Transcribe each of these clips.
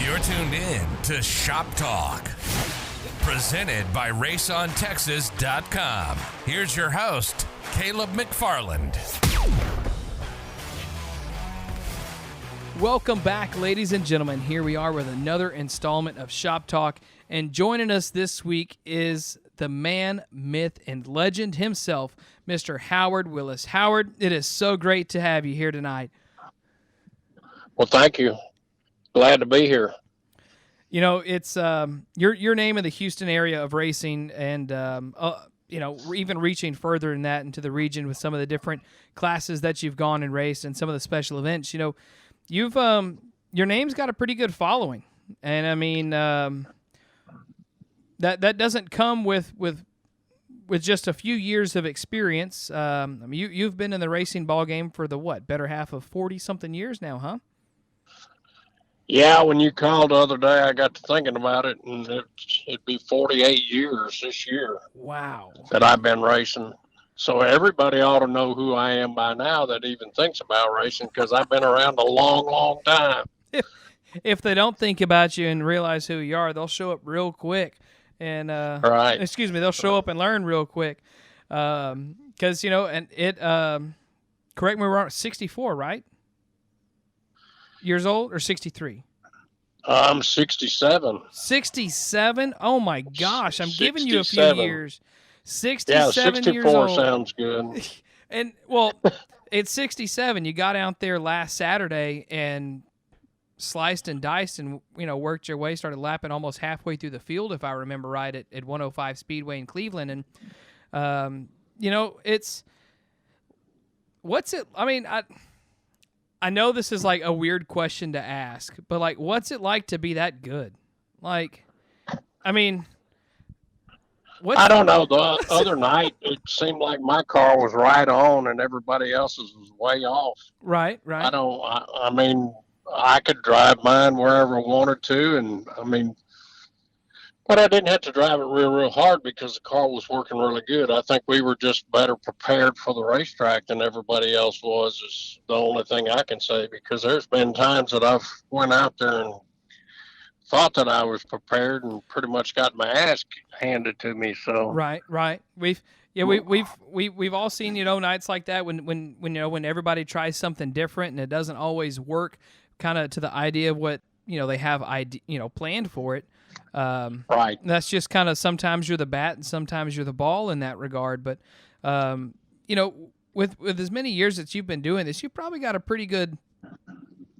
You're tuned in to Shop Talk, presented by RaceOnTexas.com. Here's your host, Caleb McFarland. Welcome back, ladies and gentlemen. Here we are with another installment of Shop Talk, and joining us this week is the man, myth, and legend himself, Mr. Howard Willis. Howard, it is so great to have you here tonight. Well, thank you. Glad to be here. You know, it's your name in the Houston area of racing, and even reaching further than that into the region with some of the different classes that you've gone and raced and some of the special events. You know, you've your name's got a pretty good following, and I mean that doesn't come with just a few years of experience. I mean, you've been in the racing ball game for the better half of 40-something years now, huh? Yeah, when you called the other day, I got to thinking about it, and it'd be 48 years this year. Wow. That I've been racing. So everybody ought to know who I am by now that even thinks about racing, because I've been around a long, long time. If they don't think about you and realize who you are, they'll show up real quick. And right. They'll show up and learn real quick. Because, and it, correct me if I'm wrong, 64, right? Years old, or 63? I'm 67. 67? Oh, my gosh. I'm giving you a few 67. years. 67 64 years old. sounds good. And, well, it's 67. You got out there last Saturday and sliced and diced and, worked your way, started lapping almost halfway through the field, if I remember right, at 105 Speedway in Cleveland. And, it's – what's it – I mean, I know this is like a weird question to ask, but like, what's it like to be that good? Like, I mean, I don't know. The other night, it seemed like my car was right on and everybody else's was way off. Right. I mean, I could drive mine wherever I wanted to, and I mean, but I didn't have to drive it real hard because the car was working really good. I think we were just better prepared for the racetrack than everybody else was, is the only thing I can say, because there's been times that I've went out there and thought that I was prepared and pretty much got my ass handed to me. So right. We've all seen, nights like that when everybody tries something different and it doesn't always work kind of to the idea of what, they have planned for it. Right. That's just kind of, sometimes you're the bat and sometimes you're the ball in that regard. But, with as many years that you've been doing this, you probably got a pretty good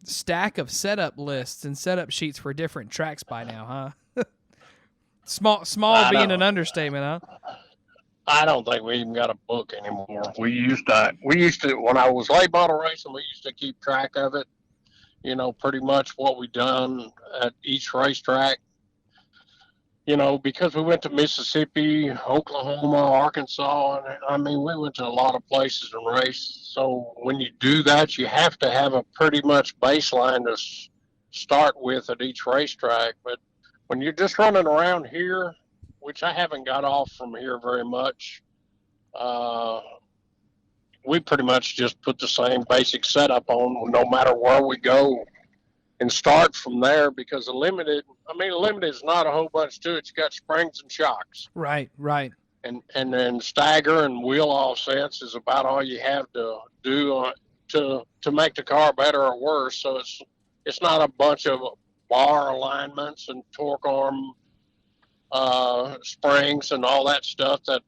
stack of setup lists and setup sheets for different tracks by now, huh? Small being an understatement, huh? I don't think we even got a book anymore. We used to, when I was late model racing, we used to keep track of it, pretty much what we done at each racetrack. Because we went to Mississippi, Oklahoma, Arkansas, and I mean, we went to a lot of places and raced. So when you do that, you have to have a pretty much baseline to start with at each racetrack. But when you're just running around here, which I haven't got off from here very much, we pretty much just put the same basic setup on no matter where we go, and start from there, because the limited is not a whole bunch to it. You got springs and shocks. Right. And then stagger and wheel offsets is about all you have to do to make the car better or worse. So it's not a bunch of bar alignments and torque arm springs and all that stuff. That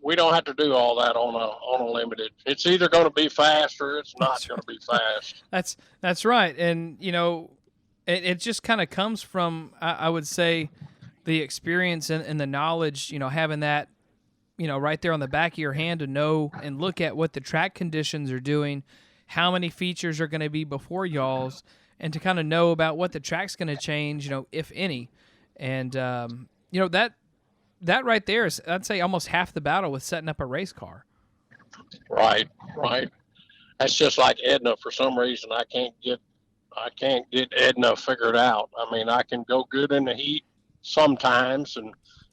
we don't have to do all that on a limited. It's either going to be fast or it's not going to be fast. That's right. And, it just kind of comes from, I would say, the experience and the knowledge, having that, right there on the back of your hand to know and look at what the track conditions are doing, how many features are going to be before y'all's, and to kind of know about what the track's going to change, if any. And, that right there is, I'd say, almost half the battle with setting up a race car. Right. That's just like Edna. For some reason, I can't get Edna figured out. I mean, I can go good in the heat sometimes,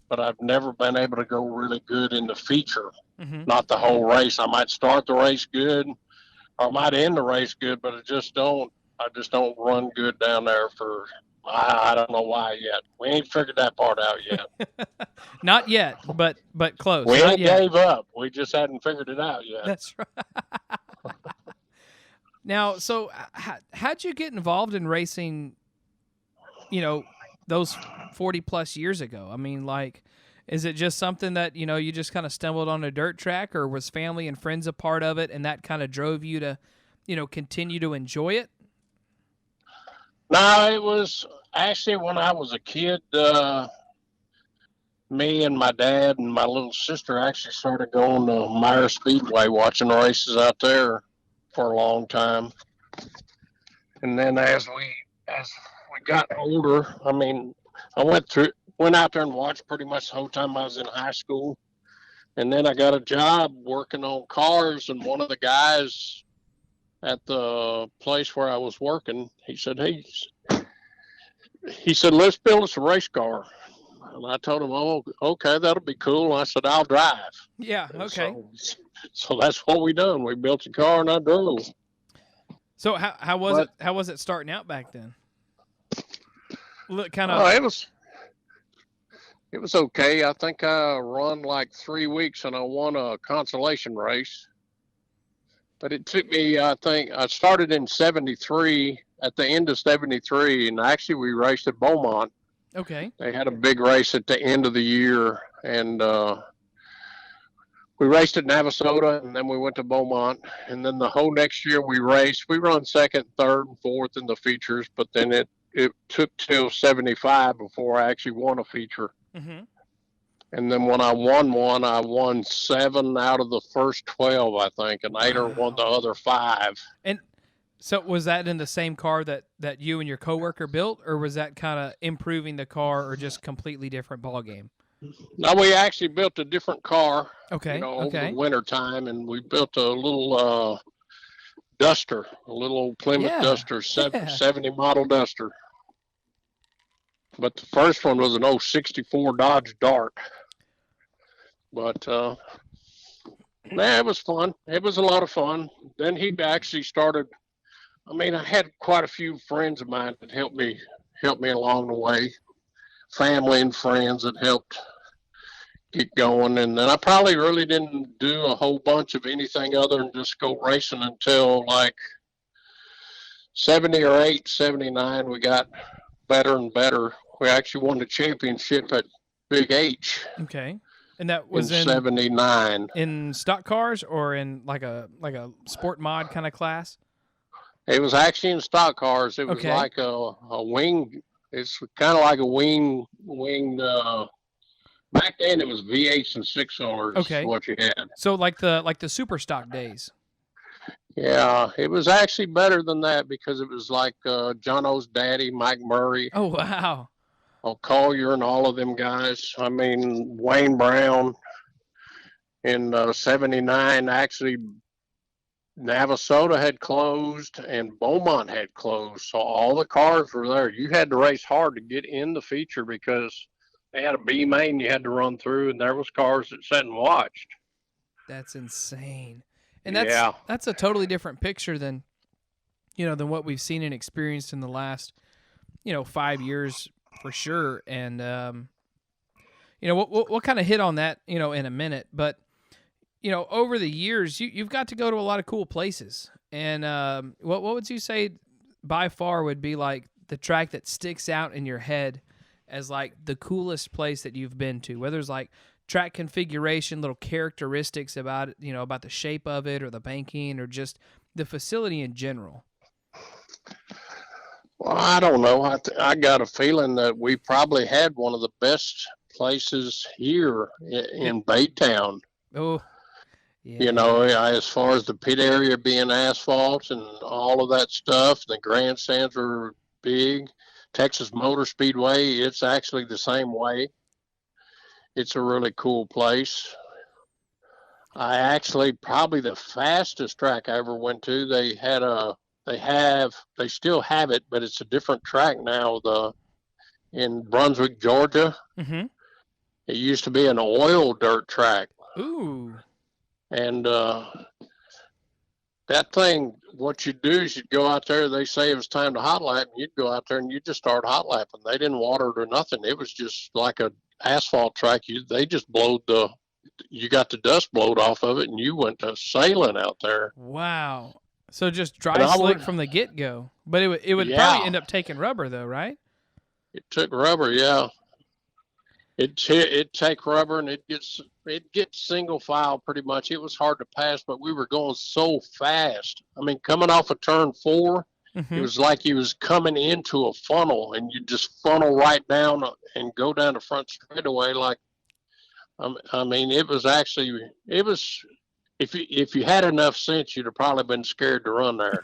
but I've never been able to go really good in the feature. Mm-hmm. Not the whole race. I might start the race good, or I might end the race good, but I just don't run good down there for I don't know why yet. We ain't figured that part out yet. Not yet, but close. We Not ain't yet. gave up. We just hadn't figured it out yet. That's right. Now, so how'd you get involved in racing? Those 40 plus years ago. I mean, like, is it just something that you just kind of stumbled on a dirt track, or was family and friends a part of it, and that kind of drove you to, continue to enjoy it? No, it was actually when I was a kid. Me and my dad and my little sister actually started going to Meyer Speedway, watching races out there for a long time. And then as we got older, I mean, I went out there and watched pretty much the whole time I was in high school. And then I got a job working on cars, and one of the guys at the place where I was working, he said, let's build us a race car. And I told him, oh, okay, that'll be cool. And I said, I'll drive. Yeah, okay. So that's what we done. We built a car and I drove. So how was it? How was it starting out back then? Look, kind of. It was okay. I think I run like 3 weeks and I won a consolation race. But it took me, I think, I started in 73, at the end of 73, and actually we raced at Beaumont. Okay. They had a big race at the end of the year, and we raced at Navasota, and then we went to Beaumont. And then the whole next year we raced. We run second, third, and fourth in the features, but then it took till 75 before I actually won a feature. Mm-hmm. And then when I won one, I won 7 out of the first 12, I think, and Ader won the other 5. And so was that in the same car that you and your coworker built, or was that kind of improving the car, or just completely different ball game? No, we actually built a different car. Okay. Over the winter time, and we built a little Duster, a little old Plymouth Duster, 70 model Duster. But the first one was an 64 Dodge Dart. But it was fun. It was a lot of fun. Then he actually started. I mean, I had quite a few friends of mine that helped me along the way, family and friends that helped get going. And then I probably really didn't do a whole bunch of anything other than just go racing until like 78, 79. We got better and better. We actually won the championship at Big H. Okay. And that was in 79. In stock cars or in like a sport mod kind of class? It was actually in stock cars. It was like a wing. It's kind of like a wing. Back then it was V8s and 6-cylinders. Okay. What you had. So like the super stock days. Yeah, it was actually better than that because it was like John O's daddy, Mike Murray. Oh wow. Collier and all of them guys. I mean, Wayne Brown in 79, actually, Navasota had closed and Beaumont had closed. So all the cars were there. You had to race hard to get in the feature because they had a B main you had to run through, and there was cars that sat and watched. That's insane. And that's a totally different picture than than what we've seen and experienced in the last 5 years. For sure, and we'll kind of hit on that in a minute. But over the years, you've got to go to a lot of cool places. And what would you say by far would be like the track that sticks out in your head as like the coolest place that you've been to? Whether it's like track configuration, little characteristics about it, about the shape of it, or the banking, or just the facility in general. Well, I don't know. I got a feeling that we probably had one of the best places here in Baytown. Oh, yeah. As far as the pit area being asphalt and all of that stuff, the grandstands are big. Texas Motor Speedway, it's actually the same way. It's a really cool place. Probably the fastest track I ever went to, they still have it, but it's a different track now. In Brunswick, Georgia. Mm-hmm. It used to be an oil dirt track. Ooh. And that thing, what you do is you'd go out there, they say it was time to hot lap, and you'd go out there and you just start hot lapping. They didn't water it or nothing. It was just like a asphalt track. They just you got the dust blowed off of it, and you went to sailing out there. Wow. So just dry slick from the get-go. But it would probably end up taking rubber, though, right? It took rubber, yeah. It take rubber, and it gets single file pretty much. It was hard to pass, but we were going so fast. I mean, coming off of turn 4, it was like you was coming into a funnel, and you just funnel right down and go down the front straightaway. Like, I mean, it was if you had enough sense, you'd have probably been scared to run there.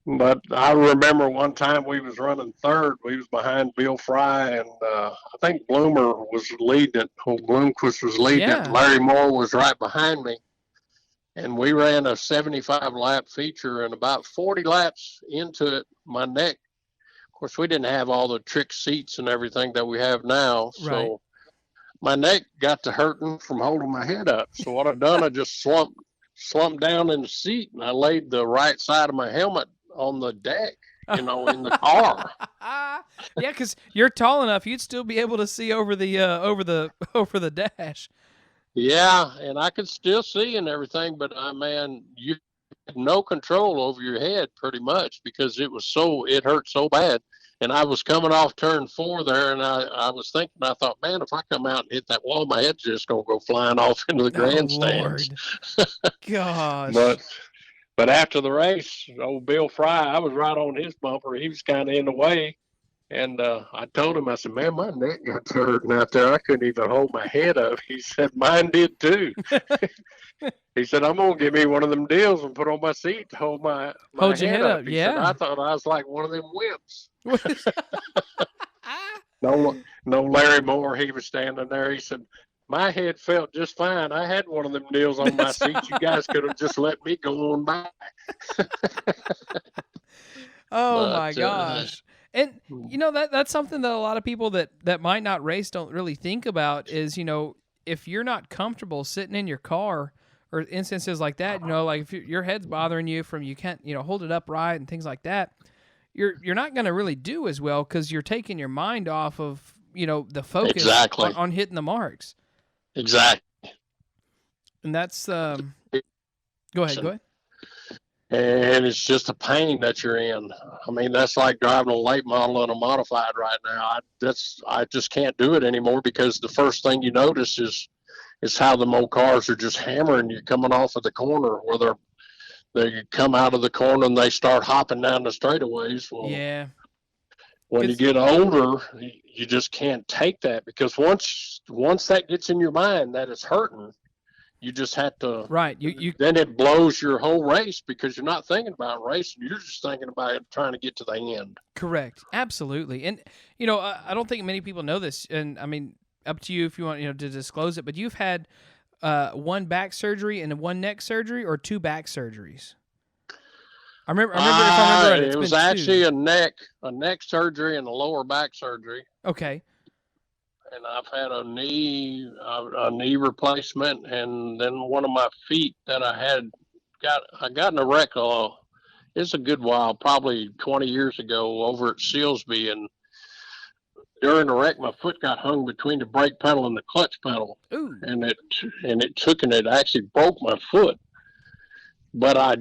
But I remember one time we was running third. We was behind Bill Fry, and I think Bloomer was leading it. Bloomquist was leading it. Larry Moore was right behind me. And we ran a 75-lap feature, and about 40 laps into it, my neck, of course, we didn't have all the trick seats and everything that we have now. So my neck got to hurting from holding my head up. So what I done, I just slumped down in the seat, and I laid the right side of my helmet on the deck, in the car. Yeah, because you're tall enough, you'd still be able to see over the dash. Yeah, and I could still see and everything, but man, you had no control over your head pretty much, because it hurt so bad. And I was coming off turn 4 there, and I was thinking, I thought, man, if I come out and hit that wall, my head's just gonna go flying off into the grandstands. Gosh. But after the race, old Bill Fry, I was right on his bumper. He was kind of in the way. And I told him, I said, man, my neck got hurting out there. I couldn't even hold my head up. He said, mine did too. He said, I'm going to give me one of them deals and put on my seat to hold my head up. He said, I thought I was like one of them wimps. No, Larry Moore, he was standing there. He said, my head felt just fine. I had one of them deals on my seat. You guys could have just let me go on by. My gosh. And, that's something that a lot of people that might not race don't really think about is, if you're not comfortable sitting in your car or instances like that, like if your head's bothering you from you can't, hold it upright and things like that, you're not going to really do as well because you're taking your mind off of, the focus on hitting the marks. Exactly. And that's go ahead. And it's just a pain that you're in. I mean, that's like driving a late model and a modified right now. I just can't do it anymore, because the first thing you notice is how the old cars are just hammering you coming off of the corner, where they come out of the corner and they start hopping down the straightaways. Well, yeah. When you get older, you just can't take that, because once that gets in your mind that it's hurting, you just have to. Right. Then it blows your whole race, because you're not thinking about racing. You're just thinking about trying to get to the end. Correct. Absolutely. And, I don't think many people know this. And, I mean, up to you if you want, to disclose it. But you've had one back surgery and one neck surgery, or 2 back surgeries? I remember right, it was actually a neck surgery and a lower back surgery. Okay. And I've had a knee replacement, and then one of my feet that I got in a wreck. It's a good while, probably 20 years ago, over at Sealsby, and during the wreck, my foot got hung between the brake pedal and the clutch pedal. Ooh. And it actually broke my foot. But I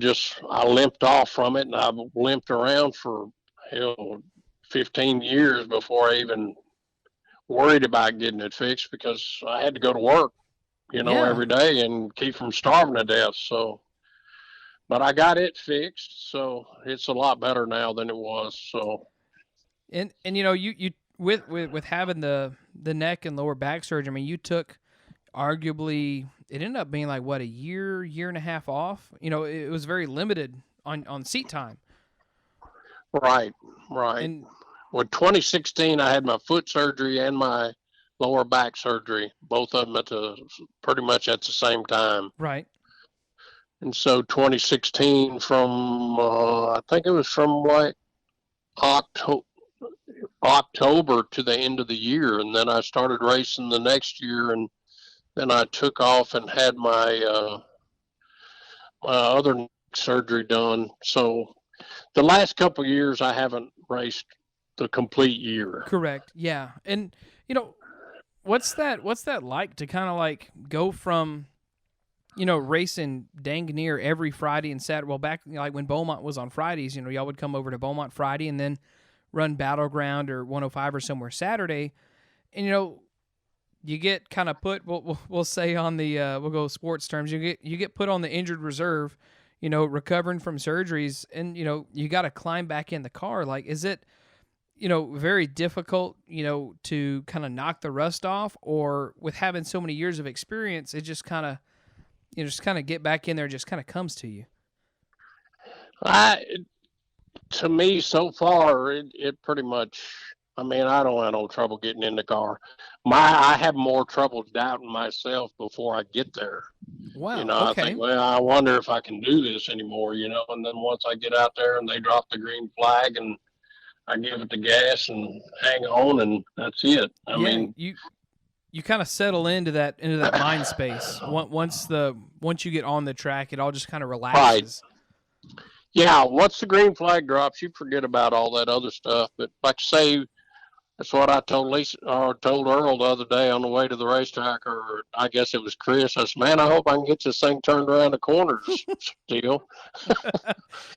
limped off from it, and I limped around for 15 years before I even worried about getting it fixed, because I had to go to work, every day and keep from starving to death. So, but I got it fixed, so it's a lot better now than it was. So, and you with having the neck and lower back surgery, I mean, you took arguably, it ended up being like what, a year and a half off. It was very limited on seat time. Right. And well, 2016, I had my foot surgery and my lower back surgery, both of them pretty much at the same time. Right. And so 2016, from I think it was from like October to the end of the year, and then I started racing the next year, and then I took off and had my other neck surgery done. So the last couple of years, I haven't raced the complete year. Correct. Yeah. And what's that like to kind of like go from racing dang near every Friday and Saturday? Well, back like when Beaumont was on Fridays, y'all would come over to Beaumont Friday and then run Battleground or 105 or somewhere Saturday. And you get kind of put, we'll say on the we'll go sports terms, you get put on the injured reserve, recovering from surgeries, and you got to climb back in the car. Like, is it very difficult to kind of knock the rust off, or with having so many years of experience, it just kind of get back in there, just kind of comes to you? To me, so far, it pretty much. I mean, I don't have no trouble getting in the car. I have more trouble doubting myself before I get there. Wow. Okay. I think, well, I wonder if I can do this anymore. And then once I get out there and they drop the green flag and I give it the gas and hang on, and that's it. I mean, you kind of settle into that mind space. Once you get on the track, it all just kind of relaxes. Right. Yeah, once the green flag drops, you forget about all that other stuff. But like I say, that's what I told Lisa or told Earl the other day on the way to the racetrack, or I guess it was Chris. I said, man, I hope I can get this thing turned around the corners still.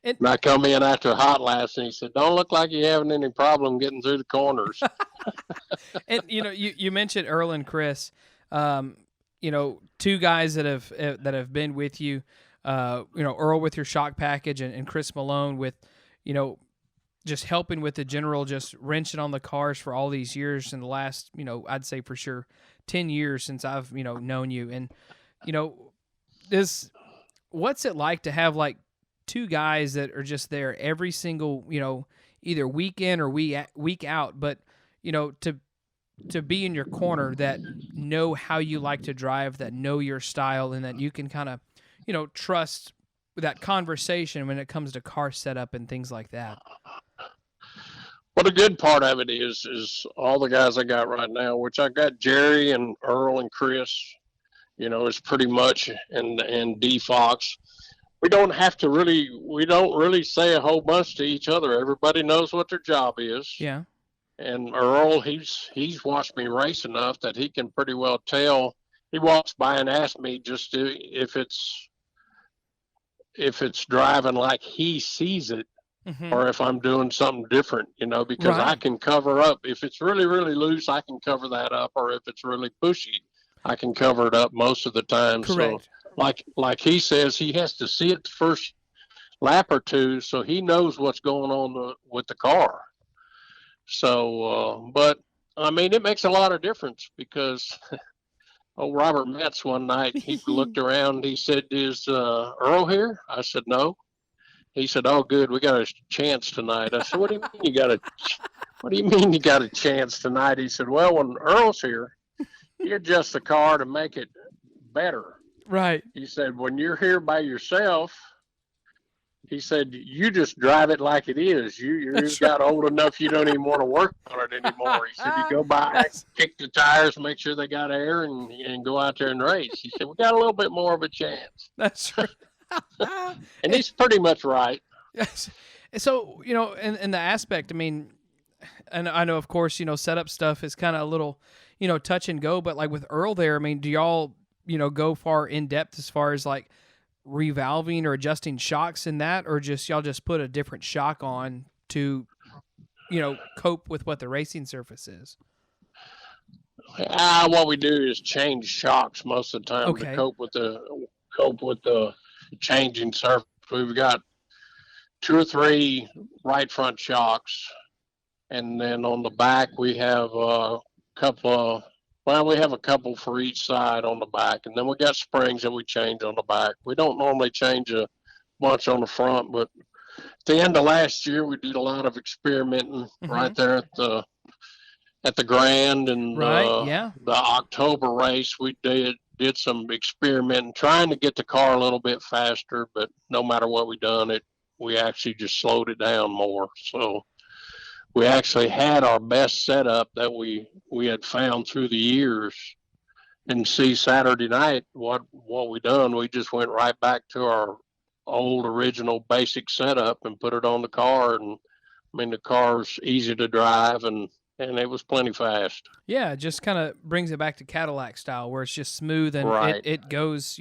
And I come in after a hot laps, and he said, don't look like you're having any problem getting through the corners. And, you mentioned Earl and Chris, two guys that have been with you, Earl with your shock package and Chris Malone with, just helping with the general, just wrenching on the cars for all these years in the last, I'd say for sure 10 years since I've, known you. And, what's it like to have like two guys that are just there every single, either weekend or week out, but, to be in your corner, that know how you like to drive, that know your style, and that you can kind of, trust that conversation when it comes to car setup and things like that? Well, the good part of it is all the guys I got right now, which I got Jerry and Earl and Chris, is pretty much, and D Fox. We don't really say a whole bunch to each other. Everybody knows what their job is. Yeah. And Earl, he's watched me race enough that he can pretty well tell. He walks by and asks me just if it's driving like he sees it, mm-hmm. or if I'm doing something different, because right. I can cover up. If it's really, really loose, I can cover that up. Or if it's really pushy, I can cover it up most of the time. Correct. So like he says, he has to see it the first lap or two, so he knows what's going on with the car. So, but I mean, it makes a lot of difference because Robert Metz one night, he looked around, he said, is Earl here? I said, no. He said, oh, good, we got a chance tonight. I said, what do you mean you got a chance tonight? He said, well, when Earl's here, you adjust the car to make it better. Right. He said, when you're here by yourself, he said, you just drive it like it is. You've got old enough you don't even want to work on it anymore. He said, you go by, kick the tires, make sure they got air, and go out there and race. He said, we got a little bit more of a chance. That's right. And he's pretty much right. Yes. So, in the aspect, I mean, and I know, of course, setup stuff is kind of a little, touch and go, but like with Earl there, I mean, do y'all, go far in depth as far as like revalving or adjusting shocks in that, or y'all just put a different shock on to, cope with what the racing surface is? What we do is change shocks most of the time to cope with the changing surface. We've got 2 or 3 right front shocks, and then on the back we have a couple for each side on the back, and then we got springs that we change on the back. We don't normally change a bunch on the front, but at the end of last year we did a lot of experimenting mm-hmm. right there at the Grand and the October race. We did some experimenting, trying to get the car a little bit faster, but no matter what we done, we actually just slowed it down more. So we actually had our best setup that we had found through the years didn't see Saturday night, what we done, we just went right back to our old original basic setup and put it on the car. And I mean, the car's easy to drive, and it was plenty fast. Yeah, it just kind of brings it back to Cadillac style, where it's just smooth and Right. it goes.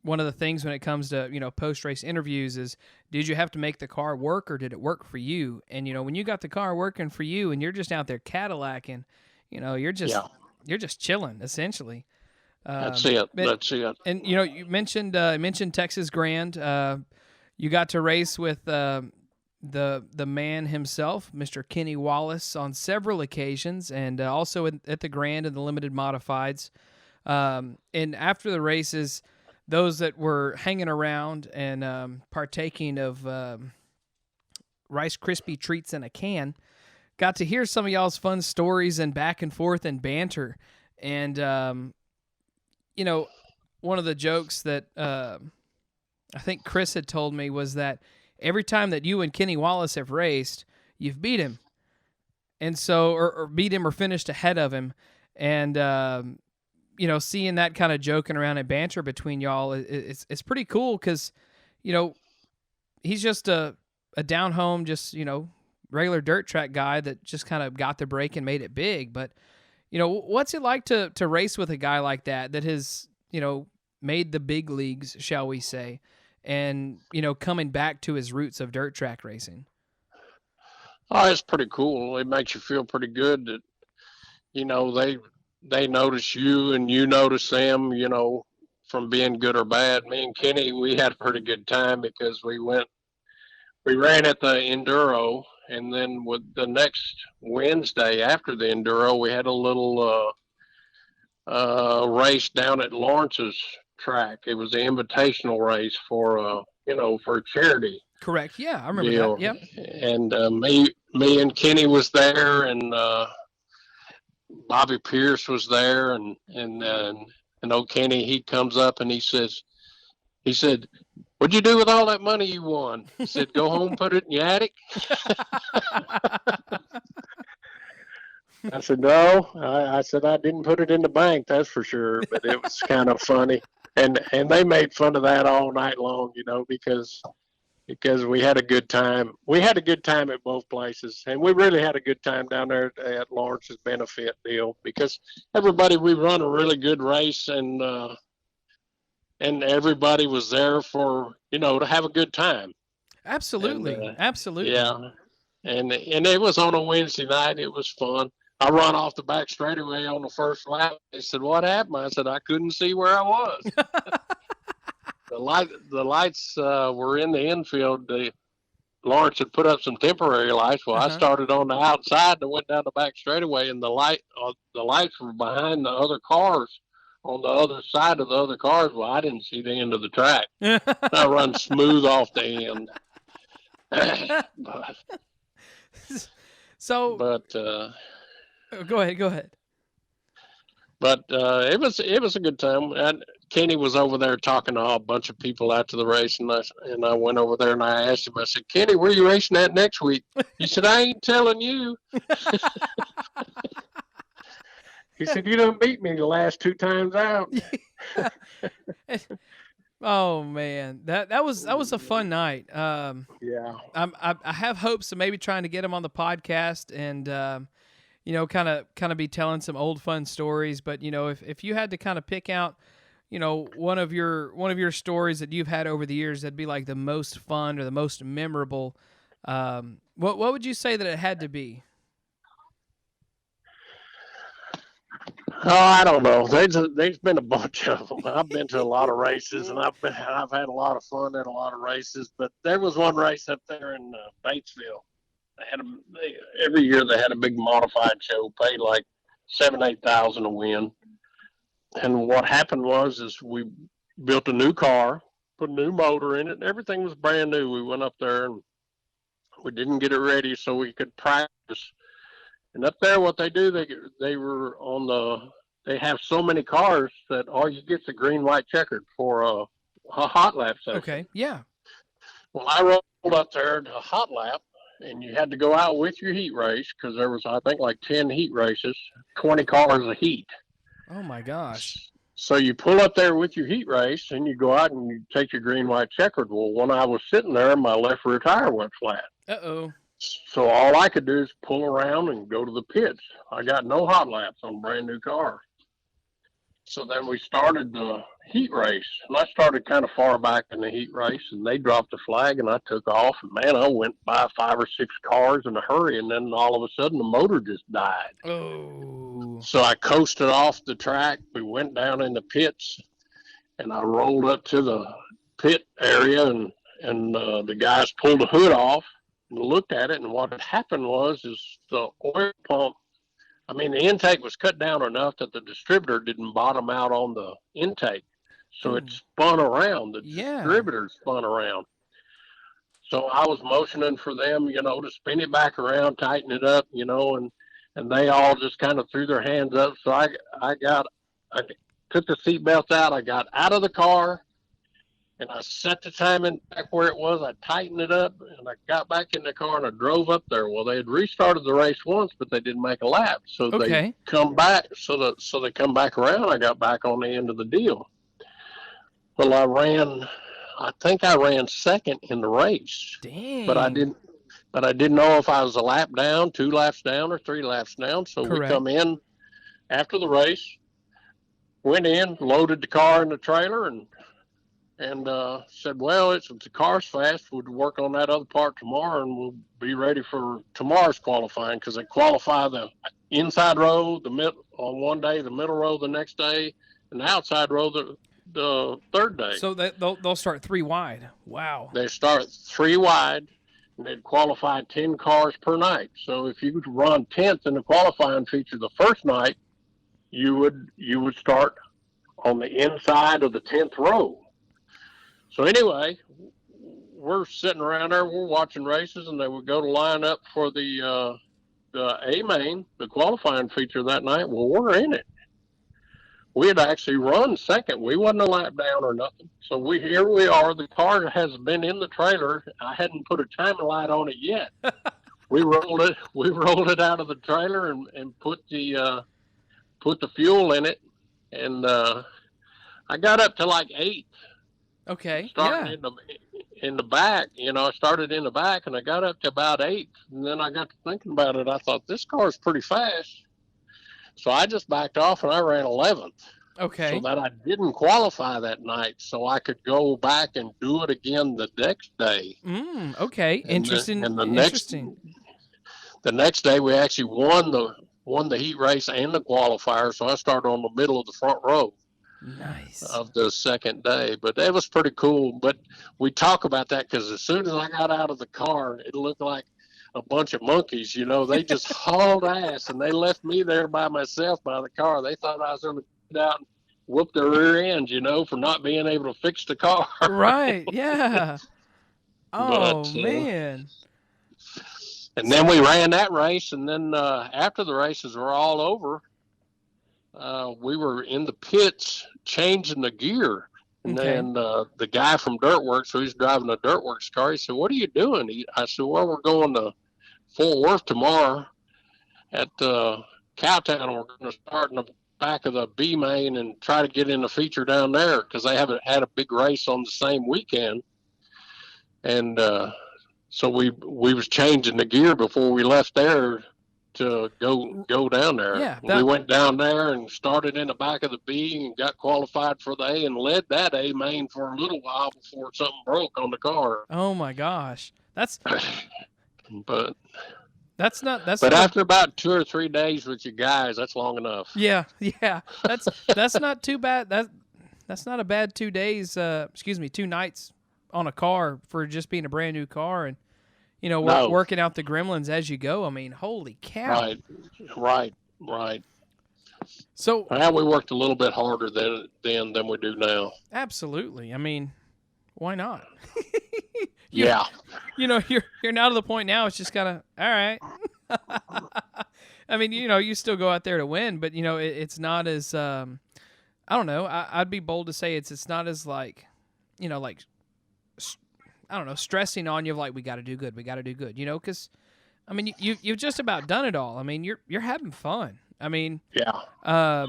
One of the things when it comes to post race interviews is, did you have to make the car work or did it work for you? And when you got the car working for you and you're just out there Cadillacing, you're just chilling essentially. That's it. That's it. And you mentioned Texas Grand. You got to race with the man himself, Mr. Kenny Wallace, on several occasions, and also at the Grand and the limited modifieds. And after the races, those that were hanging around and partaking of Rice Krispie treats in a can got to hear some of y'all's fun stories and back and forth and banter. And one of the jokes that I think Chris had told me was that every time that you and Kenny Wallace have raced, you've beat him. And so, or beat him or finished ahead of him. And, seeing that kind of joking around and banter between y'all, it's pretty cool because, he's just a down home, just, regular dirt track guy that just kind of got the break and made it big. But, what's it like to race with a guy like that has, made the big leagues, shall we say, and, coming back to his roots of dirt track racing? Oh, it's pretty cool. It makes you feel pretty good that, they notice you and you notice them, from being good or bad. Me and Kenny, we had a pretty good time because we ran at the Enduro, and then with the next Wednesday after the Enduro, we had a little race down at Lawrence's track. It was an invitational race for charity. Correct. Yeah, I remember that. Yep. And me and Kenny was there, and Bobby Pierce was there, and old Kenny, he comes up and he said, "What'd you do with all that money you won?" He said, "Go home, put it in your attic." I said, "No." I said, "I didn't put it in the bank, that's for sure." But it was kind of funny, and they made fun of that all night long, because we had a good time. We had a good time at both places, and we really had a good time down there at Lawrence's benefit deal because we run a really good race, and everybody was there for, to have a good time. Absolutely. And, absolutely. Yeah. And it was on a Wednesday night. It was fun. I run off the back straightaway on the first lap. They said, "What happened?" I said, "I couldn't see where I was." The lights were in the infield. Lawrence had put up some temporary lights. Well, I started on the outside and went down the back straightaway, and the lights were behind the other cars on the other side of the other cars. Well, I didn't see the end of the track. I run smooth off the end. Go ahead. But it was a good time. And Kenny was over there talking to a bunch of people after the race, and I went over there and I asked him. I said, "Kenny, where are you racing at next week?" He said, "I ain't telling you." He said, "You done beat me the last 2 times out." Oh man, that was a fun night. Yeah. I have hopes of maybe trying to get him on the podcast and kind of be telling some old fun stories. But if you had to kind of pick out one of your stories that you've had over the years that'd be like the most fun or the most memorable, what would you say that it had to be? Oh, I don't know. There's been a bunch of them. I've been to a lot of races, and I've had a lot of fun at a lot of races. But there was one race up there in Batesville. Every year they had a big modified show, paid like $7,000-8,000 a win. And what happened is we built a new car, put a new motor in it, and everything was brand new. We went up there and we didn't get it ready so we could practice. And up there, what they do, they have so many cars that all you get's a green, white, checkered for a hot lap session. Okay, yeah. Well, I rolled up there to a hot lap, and you had to go out with your heat race because there was, I think, like 10 heat races, 20 cars a heat. Oh my gosh. So you pull up there with your heat race, and you go out and you take your green, white, checkered. Well, when I was sitting there, my left rear tire went flat. Uh-oh. So all I could do is pull around and go to the pits. I got no hot laps on a brand new car. So then we started the heat race, and I started kind of far back in the heat race, and they dropped the flag, and I took off, and man, I went by 5 or 6 cars in a hurry, and then all of a sudden the motor just died. Oh. So I coasted off the track. We went down in the pits, and I rolled up to the pit area, and the guys pulled the hood off and looked at it, and what had happened was the oil pump, I mean, the intake was cut down enough that the distributor didn't bottom out on the intake. So it spun around. The distributor spun around. So I was motioning for them, to spin it back around, tighten it up, and they all just kind of threw their hands up. So I took the seatbelts out. I got out of the car, and I set the timing back where it was. I tightened it up, and I got back in the car, and I drove up there. Well, they had restarted the race once, but they didn't make a lap. So they come back. So they come back around. I got back on the end of the deal. Well, I think I ran second in the race. Dang. But I didn't know if I was a lap down, 2 laps down, or 3 laps down. So we come in after the race, went in, loaded the car in the trailer, and said, well, if the car's fast, we'll work on that other part tomorrow, and we'll be ready for tomorrow's qualifying, because they qualify the inside row on one day, the middle row the next day, and the outside row the third day. So they'll start 3 wide. Wow. They start 3 wide, and they'd qualify 10 cars per night. So if you run 10th in the qualifying feature the first night, you would start on the inside of the 10th row. So anyway, we're sitting around there, we're watching races, and they would go to line up for the A main, the qualifying feature that night. Well, we're in it. We had actually run second. We wasn't a lap down or nothing. So here we are. The car has been in the trailer. I hadn't put a timing light on it yet. We rolled it out of the trailer and put the fuel in it, and I got up to like 8th. Okay. Starting in the back, I started in the back, and I got up to about 8th, and then I got to thinking about it. I thought, this car's pretty fast. So I just backed off, and I ran 11th. Okay. So that I didn't qualify that night, so I could go back and do it again the next day. Okay. Interesting. The next day, we actually won the heat race and the qualifier, so I started on the middle of the front row. Nice. Of the second day, but it was pretty cool. But we talk about that because as soon as I got out of the car, it looked like a bunch of monkeys. They just hauled ass, and they left me there by myself by the car. They thought I was going to get out and whoop their rear ends, for not being able to fix the car. Right? Yeah. Oh man. And then we ran that race, and then after the races were all over, we were in the pits changing the gear. And then the guy from Dirtworks, who was driving a Dirtworks car, he said, what are you doing? I said, well, we're going to Fort Worth tomorrow at Cowtown, and we're going to start in the back of the B main and try to get in the feature down there, because they haven't had a big race on the same weekend. And so we was changing the gear before we left there to go down there. Yeah, we went down there and started in the back of the B and got qualified for the A and led that A main for a little while before something broke on the car. Oh my gosh. But But after about 2 or 3 days with you guys, that's long enough. Yeah. That's not too bad. That's not a bad 2 days, 2 nights on a car for just being a brand new car, and working out the gremlins as you go. I mean, holy cow. Right. So we worked a little bit harder than we do now. Absolutely. I mean, why not? Yeah. You're now to the point now. It's just kind of all right. I mean, you still go out there to win, but it's not as I don't know. I'd be bold to say it's not as like I don't know, stressing on you of like, we got to do good, because I mean, you've just about done it all. I mean, you're having fun. I mean, yeah.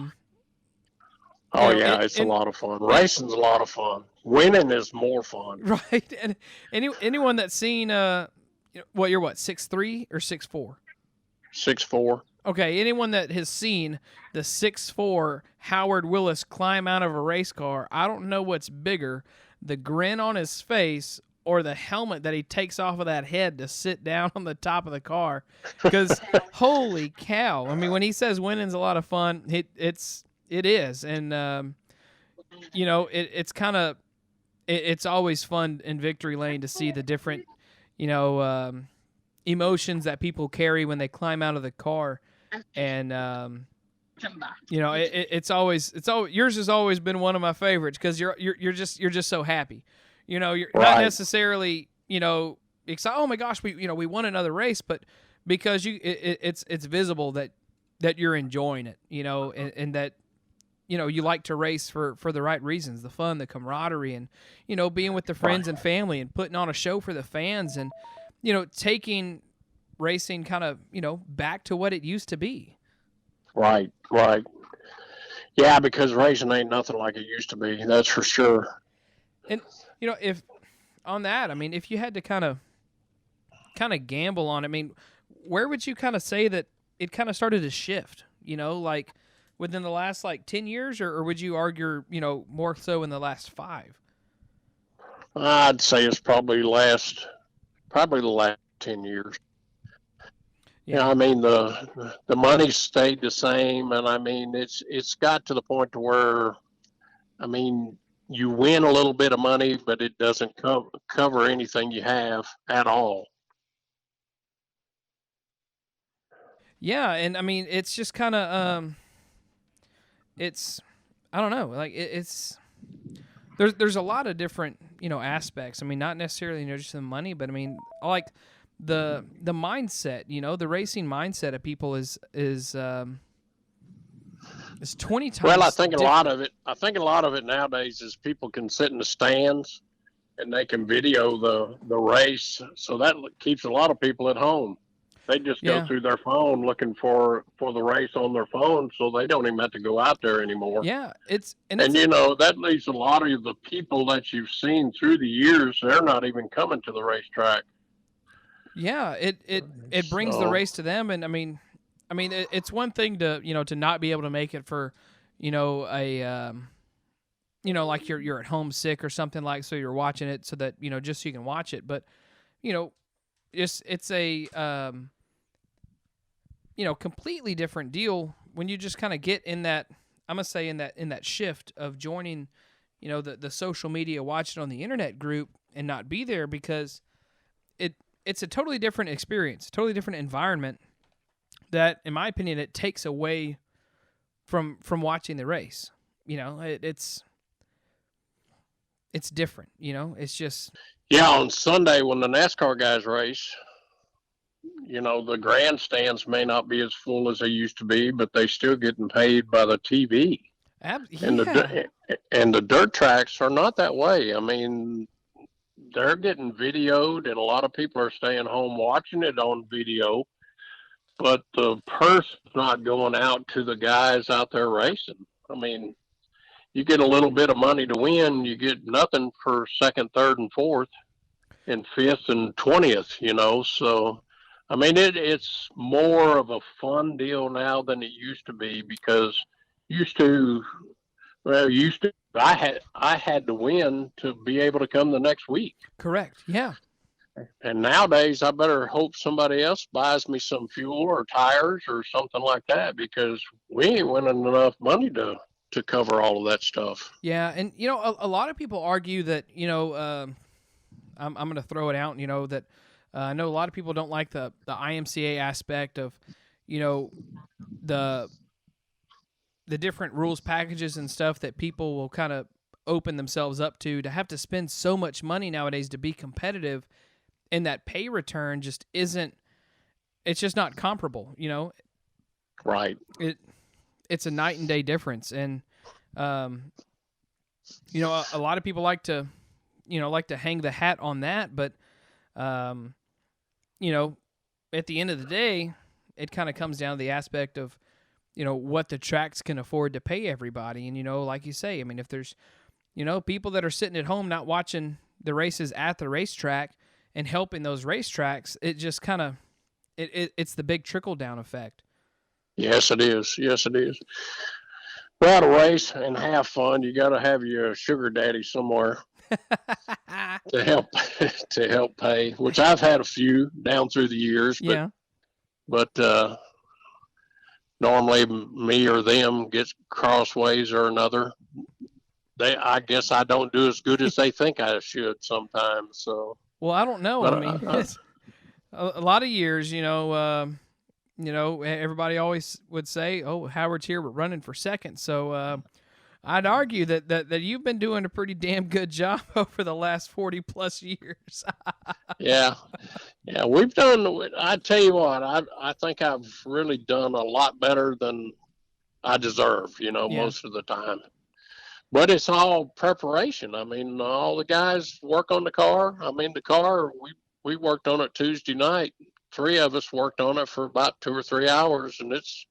Oh yeah, it's a lot of fun. Racing's a lot of fun. Winning is more fun. Right. And anyone that's seen you're what, 6'3" or 6'4"? 6'4". Okay, anyone that has seen the 6'4" Howard Willis climb out of a race car, I don't know what's bigger, the grin on his face or the helmet that he takes off of that head to sit down on the top of the car. Because holy cow! I mean, when he says winning's a lot of fun, it is, and it's kind of it's always fun in victory lane to see the different emotions that people carry when they climb out of the car, and it's always yours has always been one of my favorites because you're just so happy. You're not necessarily excited. Oh my gosh, we won another race, but because it's visible that you're enjoying it, and that you like to race for the right reasons, the fun, the camaraderie, and being with the friends and family and putting on a show for the fans, and taking racing kind of back to what it used to be. Right. Yeah, because racing ain't nothing like it used to be. That's for sure. And if on that, I mean, if you had to kind of gamble on it, I mean, where would you kind of say that it kind of started to shift? Like within the last 10 years, or would you argue, more so in the last 5? I'd say it's probably the last 10 years. Yeah, I mean the money stayed the same, and I mean it's got to the point to where, I mean, you win a little bit of money, but it doesn't cover anything you have at all. Yeah, and I mean it's just kind of it's, I don't know, like it's there's a lot of different aspects. I mean, not necessarily just the money, but I mean like the mindset, the racing mindset of people is 20 times. Well, I think a lot of it nowadays is people can sit in the stands and they can video the race, so that keeps a lot of people at home. They just go through their phone looking for the race on their phone, so they don't even have to go out there anymore. Yeah, and that leaves a lot of the people that you've seen through the years, they're not even coming to the racetrack. Yeah, it brings the race to them, and I mean it's one thing to to not be able to make it for a like you're at home sick or something, like, so you're watching it so that just so you can watch it, but it's a completely different deal when you just kind of get in that, I'm gonna say, in that shift of joining the social media, watching on the internet group, and not be there, because it's a totally different experience, totally different environment that, in my opinion, it takes away from watching the race. It's different. It's just. Yeah, on Sunday when the NASCAR guys race, the grandstands may not be as full as they used to be, but they still getting paid by the TV. And the dirt tracks are not that way. I mean, they're getting videoed, and a lot of people are staying home watching it on video, but the purse is not going out to the guys out there racing. I mean, you get a little bit of money to win, you get nothing for second, third, and fourth, and fifth and 20th, so I mean it's more of a fun deal now than it used to be, because I had to win to be able to come the next week. Correct. Yeah. And nowadays I better hope somebody else buys me some fuel or tires or something like that, because we ain't winning enough money to cover all of that stuff. Yeah, and a lot of people argue that I'm going to throw it out. That I know a lot of people don't like the IMCA aspect of the different rules packages and stuff that people will kind of open themselves up to have to spend so much money nowadays to be competitive, and that pay return just isn't. It's just not comparable. Right. It's a night and day difference, and a lot of people like to hang the hat on that, but at the end of the day, it kind of comes down to the aspect of what the tracks can afford to pay everybody. And, like you say, I mean, if there's, people that are sitting at home not watching the races at the racetrack and helping those racetracks, it just kind of, it's the big trickle-down effect. Yes, it is. Yes, it is. Well, to race and have fun, you got to have your sugar daddy somewhere to help pay. Which I've had a few down through the years, but normally me or them gets crossways or another. I guess I don't do as good as they think I should sometimes. So. Well, I don't know. I mean, it's a lot of years, everybody always would say, "Oh, Howard's here, we're running for second." So I'd argue that you've been doing a pretty damn good job over the last 40 plus years. Yeah, we've done. I tell you what, I think I've really done a lot better than I deserve. Most of the time. But it's all preparation. I mean, all the guys work on the car. I mean, the car we worked on it Tuesday night. 3 of us worked on it for about 2 or 3 hours, and it's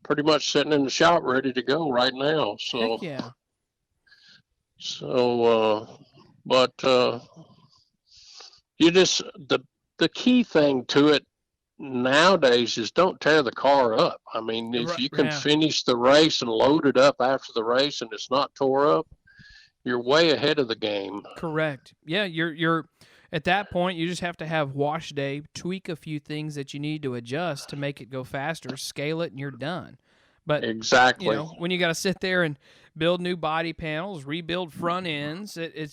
pretty much sitting in the shop ready to go right now. So, heck yeah. So, but you just the key thing to it nowadays is don't tear the car up. I mean, if you can finish the race and load it up after the race and it's not tore up, you're way ahead of the game. Correct. Yeah, you're at that point, you just have to have wash day, tweak a few things that you need to adjust to make it go faster, scale it, and you're done. But exactly, when you got to sit there and build new body panels, rebuild front ends, it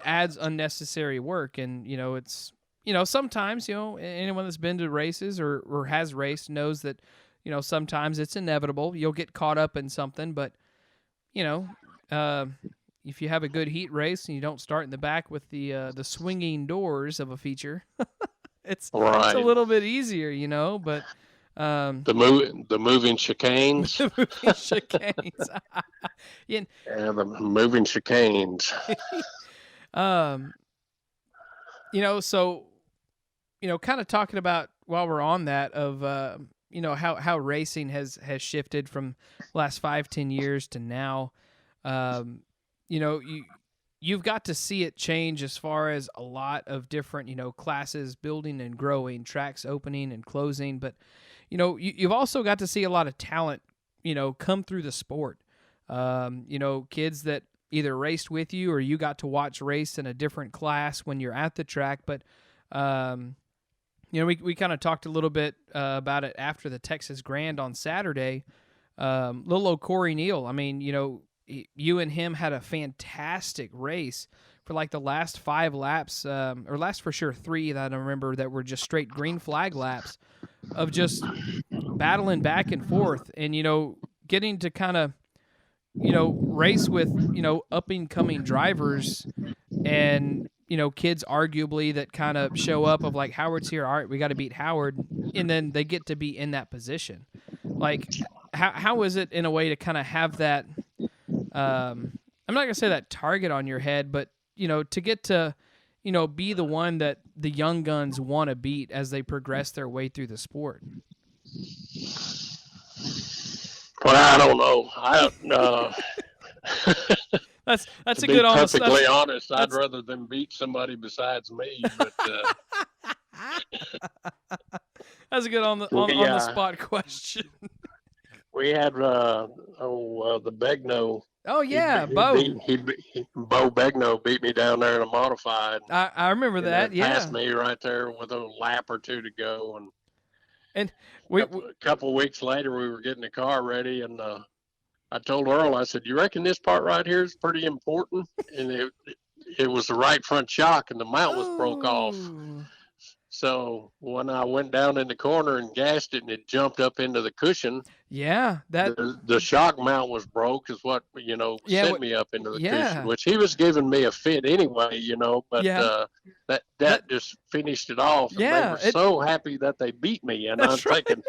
adds unnecessary work. And it's sometimes anyone that's been to races or has raced knows that sometimes it's inevitable. You'll get caught up in something, but if you have a good heat race and you don't start in the back with the swinging doors of a feature, it's a little bit easier, But the moving chicanes, the moving chicanes, the moving chicanes. So kind of talking about while we're on that of how racing has shifted from last 5-10 years to now. You've got to see it change as far as a lot of different, classes building and growing, tracks opening and closing. But, you've also got to see a lot of talent, come through the sport. Kids that either raced with you or you got to watch race in a different class when you're at the track. But, we kind of talked a little bit about it after the Texas Grand on Saturday. Little old Corey Neal, I mean, you and him had a fantastic race for like the last 5 laps, or last for sure 3 that I remember that were just straight green flag laps of just battling back and forth and, getting to kind of, race with, up-and-coming drivers and, kids arguably that kind of show up of like, Howard's here, all right, we got to beat Howard, and then they get to be in that position. Like, how is it in a way to kind of have that, I'm not going to say that target on your head, but, to get to, be the one that the young guns want to beat as they progress their way through the sport? Well, I don't know. That's to a be good honest. Perfectly honest, I'd rather them beat somebody besides me. But that's a good on the spot question. We had the Begno. Oh yeah, Bo. Bo Begno beat me down there in a modified. I remember that. Yeah, passed me right there with a lap or 2 to go, and a couple weeks later we were getting the car ready, and I told Earl, I said, "You reckon this part right here is pretty important?" And it was the right front shock, and the mount was broke off. So when I went down in the corner and gassed it, and it jumped up into the cushion. Yeah, that the shock mount was broke, is what sent me up into the cushion. Which he was giving me a fit anyway, But that just finished it off. And they were so happy that they beat me, and I'm thinking,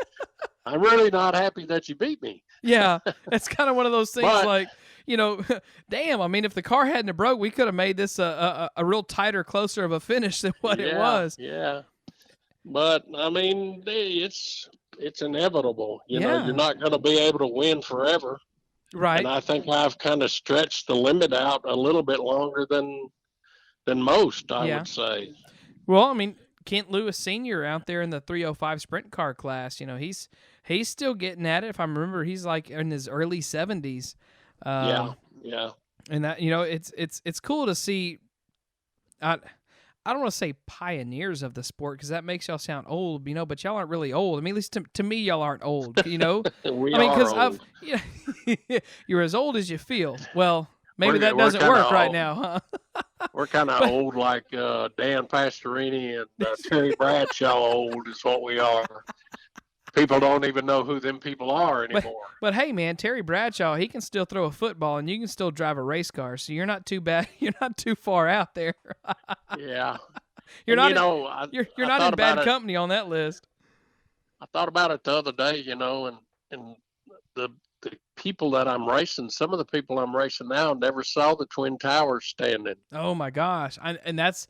I'm really not happy that you beat me. Yeah, it's kind of one of those things like. Damn, I mean, if the car hadn't broke, we could have made this a real tighter, closer of a finish than what it was. Yeah. But I mean, it's inevitable. You know, Yeah. you're not going to be able to win forever. Right. And I think I've kind of stretched the limit out a little bit longer than most, I would say. Well, I mean, Kent Lewis Sr. out there in the 305 sprint car class, you know, he's still getting at it. If I remember, he's like in his early 70s. Yeah. And that, you know, it's cool to see. I don't want to say pioneers of the sport because that makes y'all sound old, you know, but y'all aren't really old. I mean, at least to me, y'all aren't old, you know. We I mean, are because old. you're as old as you feel. Well, maybe We're that doesn't kinda work right old. now, huh? We're kind of old, like Dan Pastorini and Terry Bradshaw old is what we are. People don't even know who them people are anymore. But hey, man, Terry Bradshaw, he can still throw a football, and you can still drive a race car, so you're not too bad. You're not too far out there. Yeah. You're And, not. You're not in thought bad about it. company on that list. I thought about it the other day, you know, and the people that I'm racing, some of the people I'm racing now never saw the Twin Towers standing. Oh my gosh, and that's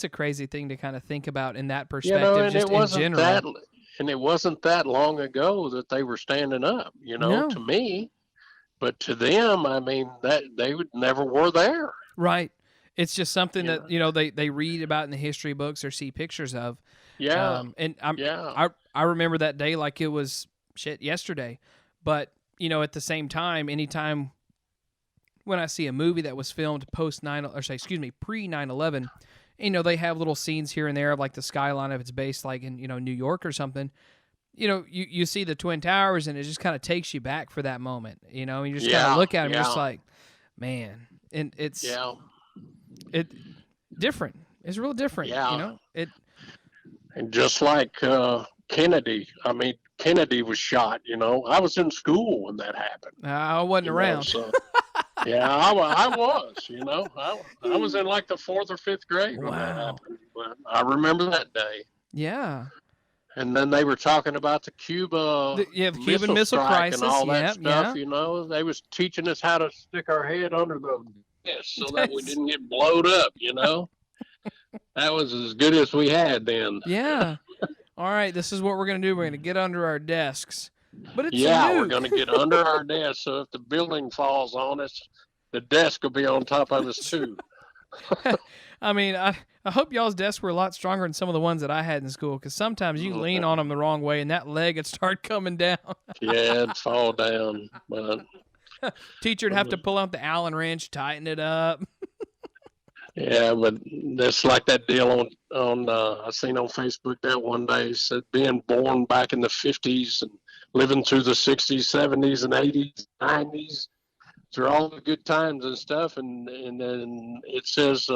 a crazy thing to kind of think about in that You perspective, know, and just it wasn't in general. that, and it wasn't that long ago that they were standing up. You know, No. to me, but to them, I mean, that they never were there. Right. It's just something Yeah. that, you know, they read about in the history books or see pictures of. Yeah. And Yeah. I remember that day like it was yesterday. But, you know, at the same time, anytime when I see a movie that was filmed pre 9/11, you know, they have little scenes here and there of like the skyline if it's based like in, you know, New York or something. You know, you see the Twin Towers and it just kind of takes you back for that moment, you know, and you just kind of look at them just like, man, and it's different. It's real different, Yeah. you know. And just like Kennedy, I mean, Kennedy was shot. You know, I was in school when that happened. I wasn't you know, around. so, yeah, I was. You know, I was in like the 4th or 5th grade when that Wow. happened. But I remember that day. Yeah. And then they were talking about the Cuban Missile strike crisis. and all that Yeah, stuff. yeah. You know, they was teaching us how to stick our head under the desk so that we That's- didn't get blowed up. You know, that was as good as we had then. Yeah. All right, this is what we're going to do. We're going to get under our desks. But it's a We're nuke. going to get under our desk, so if the building falls on us, the desk will be on top of us too. I mean, I hope y'all's desks were a lot stronger than some of the ones that I had in school because sometimes you lean on them the wrong way and that leg would start coming down. Yeah, it'd fall down. But Teacher would have to pull out the Allen wrench, tighten it up. yeah, but that's like that deal on I seen on Facebook that one day said being born back in the 50s and living through the 60s, 70s, and 80s, 90s through all the good times and stuff, and then it says,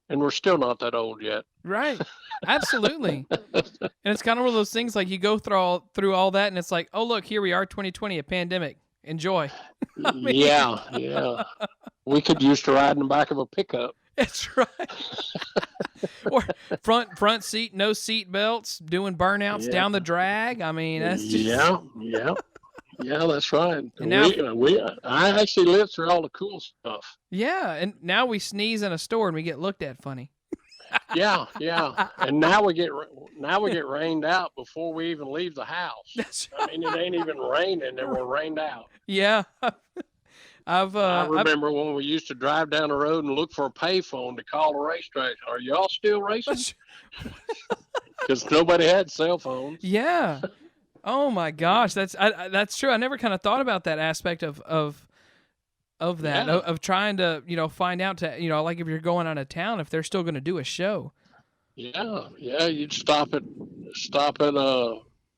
and we're still not that old yet. Right. Absolutely. And it's kind of one of those things like you go through all that and it's like, oh, look, here we are, 2020, a pandemic. Enjoy. Yeah. We could used to ride in the back of a pickup. That's right. Or front seat, no seat belts, doing burnouts down the drag. I mean, that's just Yeah, that's right. And now- I actually lived through all the cool stuff. Yeah, and now we sneeze in a store and we get looked at funny. Yeah. And now we get rained out before we even leave the house. That's I mean, it ain't even raining and we're rained out. Yeah. I remember when we used to drive down the road and look for a payphone to call the racetrack. Are y'all still racing? Because nobody had cell phones. Yeah. Oh my gosh, that's true. I never kind of thought about that aspect of that Yeah. of trying to find out to like if you're going out of town if they're still going to do a show. Yeah. You'd stop at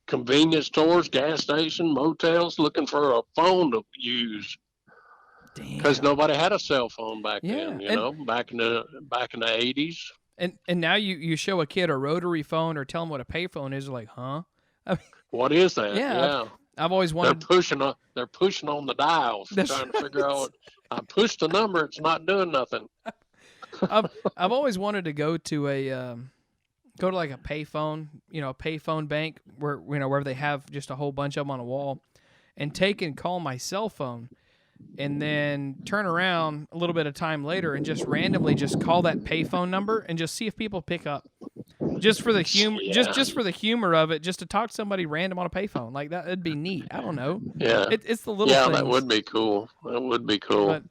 convenience stores, gas station, motels, looking for a phone to use. Because nobody had a cell phone back then. You know, back in the 80s. And now you show a kid a rotary phone or tell them what a payphone is, they're like, huh? What is that? Yeah. I've always wanted. They're pushing on the dials, trying to figure out. I pushed the number; it's not doing nothing. I've always wanted to go to like a payphone, a payphone bank where they have just a whole bunch of them on a wall, and take and call my cell phone, and then turn around a little bit of time later and just randomly just call that payphone number and just see if people pick up. just for the humor, Yeah. just for the humor of it, just to talk to somebody random on a payphone like that, it'd be neat. I don't know. Yeah. It's the little things. That would be cool. That would be cool. But,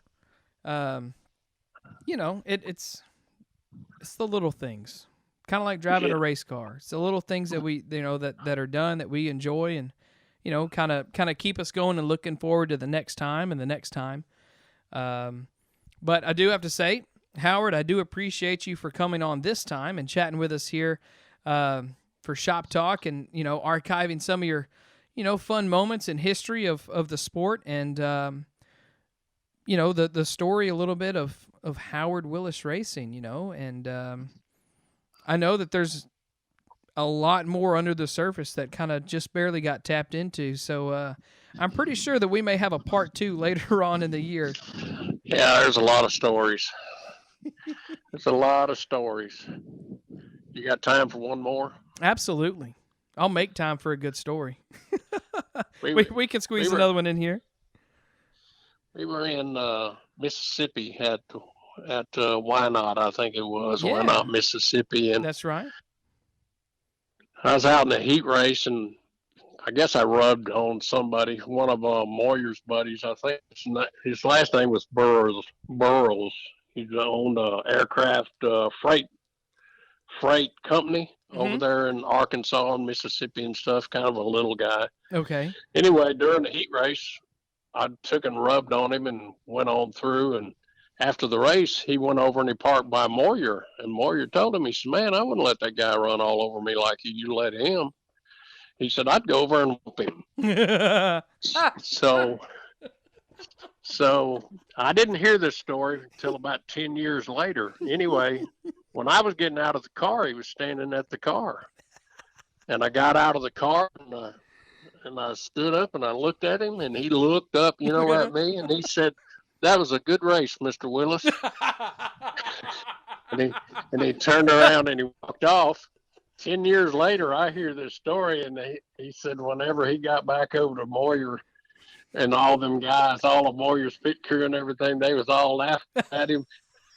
it's the little things. Kind of like driving a race car. It's the little things that we, that are done that we enjoy and, kind of keep us going and looking forward to the next time and the next time. But I do have to say, Howard, I do appreciate you for coming on this time and chatting with us here for Shop Talk and, archiving some of your, fun moments in history of the sport and, the story a little bit of Howard Willis Racing, and I know that there's a lot more under the surface that kind of just barely got tapped into. So I'm pretty sure that we may have a part 2 later on in the year. Yeah, there's a lot of stories. There's a lot of stories. You got time for one more? Absolutely. I'll make time for a good story. we can squeeze another one in here. We were in Mississippi at Wynot, I think it was. Yeah. Wynot, Mississippi. And that's right. I was out in the heat race, and I guess I rubbed on somebody, one of Moyer's buddies. I think his last name was Burroughs. He owned an aircraft freight company over there in Arkansas and Mississippi and stuff, kind of a little guy. Okay. Anyway, during the heat race, I took and rubbed on him and went on through. And after the race, he went over and he parked by Moyer. And Moyer told him, he said, "Man, I wouldn't let that guy run all over me like you let him." He said, "I'd go over and whoop him." So I didn't hear this story until about 10 years later. Anyway, when I was getting out of the car, he was standing at the car. And I got out of the car and I stood up and I looked at him and he looked up, at me, and he said, "That was a good race, Mr. Willis." and he turned around and he walked off. 10 years later, I hear this story, and he said whenever he got back over to Moyer and all them guys, all of Moyer's pit crew and everything, they was all laughing at him.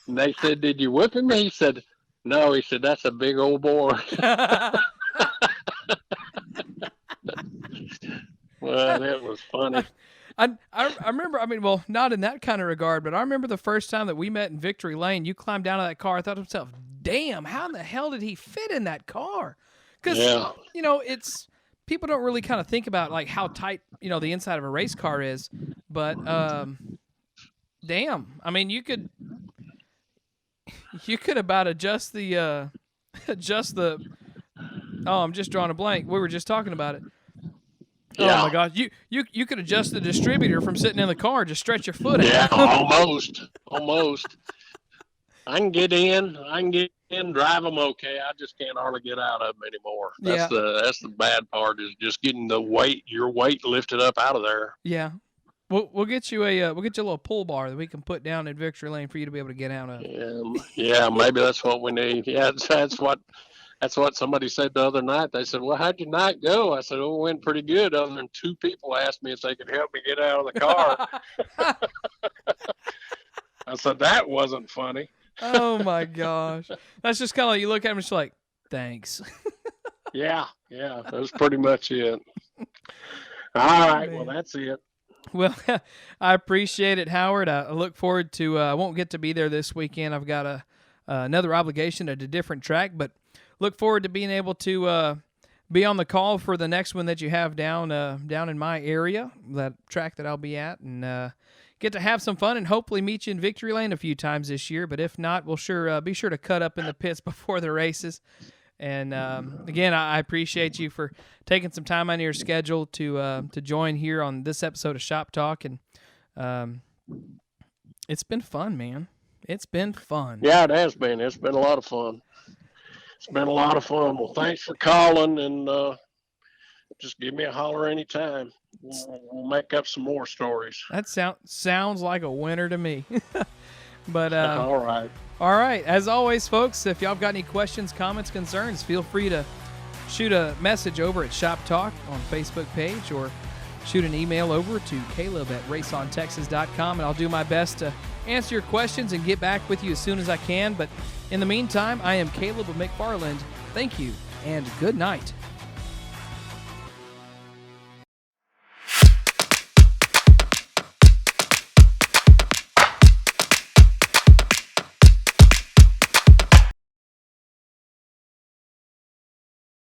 And they said, "Did you whip him?" He said, "No." He said, "That's a big old boy." Well, that was funny. I remember, well, not in that kind of regard, but I remember the first time that we met in Victory Lane, you climbed down to that car. I thought to myself, damn, how in the hell did he fit in that car? Because, it's, people don't really kind of think about like how tight, the inside of a race car is, but, damn, I mean, you could about adjust the, I'm just drawing a blank. We were just talking about it. Yeah. Oh my gosh, you could adjust the distributor from sitting in the car, just stretch your foot out. Yeah, almost. I can get in, drive them okay. I just can't hardly get out of them anymore. That's the bad part, is just getting your weight lifted up out of there. Yeah. We'll get you a little pull bar that we can put down in Victory Lane for you to be able to get out of. Yeah, maybe that's what we need. Yeah, that's what somebody said the other night. They said, "Well, how'd your night go?" I said, "Oh, it went pretty good, other than 2 people asked me if they could help me get out of the car." I said, "That wasn't funny." Oh my gosh. That's just kind of like, you look at them and just like, thanks. Yeah, that was pretty much it. All right, well, that's it. Well, I appreciate it, Howard. I look forward to, I won't get to be there this weekend. I've got another obligation at a different track, but look forward to being able to be on the call for the next one that you have down in my area, that track that I'll be at, and get to have some fun and hopefully meet you in Victory Lane a few times this year. But if not, we'll be sure to cut up in the pits before the races. And again, I appreciate you for taking some time out of your schedule to join here on this episode of Shop Talk. And it's been fun, man. It's been fun. Yeah, it has been. It's been a lot of fun. Well, thanks for calling, and just give me a holler anytime. We'll make up some more stories. That sounds like a winner to me. But all right. As always, folks, if y'all got any questions, comments, concerns, feel free to shoot a message over at Shop Talk on Facebook page, or shoot an email over to Caleb@RaceOnTexas.com, and I'll do my best to answer your questions and get back with you as soon as I can. But in the meantime, I am Caleb McFarland, Thank you, and good night.